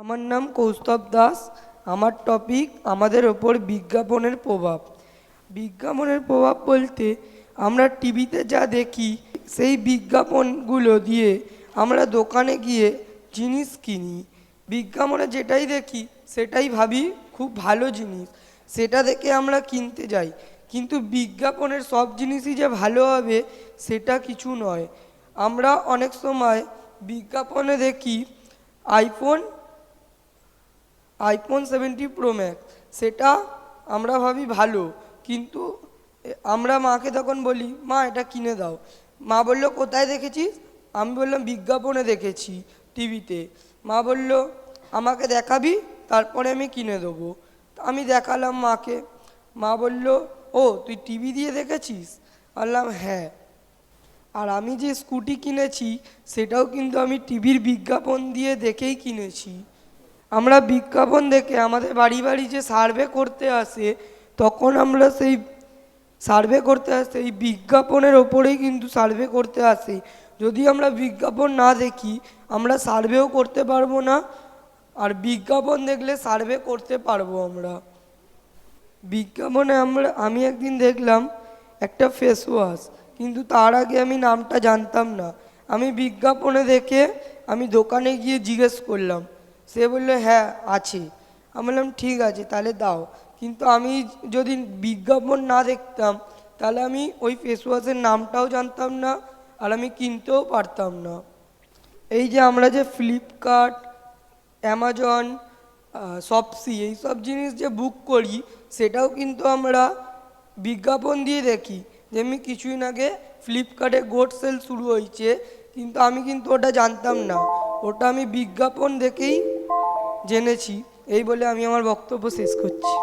আমার নাম কৌস্তব দাস। আমার টপিক আমাদের ওপর বিজ্ঞাপনের প্রভাব। বিজ্ঞাপনের প্রভাব বলতে আমরা টিভিতে যা দেখি সেই বিজ্ঞাপনগুলো দিয়ে আমরা দোকানে গিয়ে জিনিস কিনি। বিজ্ঞাপনে যেটাই দেখি সেটাই ভাবি খুব ভালো জিনিস, সেটা দেখে আমরা কিনতে যাই। কিন্তু বিজ্ঞাপনের সব জিনিসই যে ভালো হবে সেটা কিছু নয়। আমরা অনেক সময় বিজ্ঞাপনে দেখি আইফোন আইফোন 70 প্রো ম্যাক্স, সেটা আমরা ভাবি ভালো, কিন্তু আমরা মাকে তখন বলি, মা এটা কিনে দাও। মা বলল, কোথায় দেখেছিস? আমি বললাম, বিজ্ঞাপনে দেখেছি টিভিতে। মা বলল, আমাকে দেখাবি, তারপরে আমি কিনে দেবো। তা আমি দেখালাম মাকে। মা বলল, ও তুই টিভি দিয়ে দেখেছিস? বললাম হ্যাঁ। আর আমি যে স্কুটি কিনেছি সেটাও কিন্তু আমি টিভির বিজ্ঞাপন দিয়ে দেখেই কিনেছি। আমরা বিজ্ঞাপন দেখে আমাদের বাড়ি বাড়ি যে সার্ভে করতে আসে, তখন আমরা এই বিজ্ঞাপনের ওপরেই কিন্তু সার্ভে করতে আসি। যদি আমরা বিজ্ঞাপন না দেখি আমরা সার্ভেও করতে পারবো না, আর বিজ্ঞাপন দেখলে সার্ভে করতে পারবো আমরা। বিজ্ঞাপনে আমি একদিন দেখলাম একটা ফেস ওয়াশ, কিন্তু তার আগে আমি নামটা জানতাম না। আমি বিজ্ঞাপনে দেখে আমি দোকানে গিয়ে জিজ্ঞেস করলাম। সে বললো হ্যাঁ আছে। আমি বললাম ঠিক আছে, তাহলে দাও। কিন্তু আমি যদি বিজ্ঞাপন না দেখতাম তাহলে আমি ওই ফেস ওয়াশের নামটাও জানতাম না, আর আমি কিনতেও পারতাম না। এই যে আমরা যে ফ্লিপকার্ট, অ্যামাজন, শপসি এইসব জিনিস যে বুক করি, সেটাও কিন্তু আমরা বিজ্ঞাপন দিয়ে দেখি। যেমনি কিছুদিন আগে ফ্লিপকার্টে গোড সেল শুরু হয়েছে, কিন্তু আমি কিন্তু ওটা জানতাম না, ওটা আমি বিজ্ঞাপন দেখেই জেনেছি। এই বলে আমি আমার বক্তব্য শেষ করছি।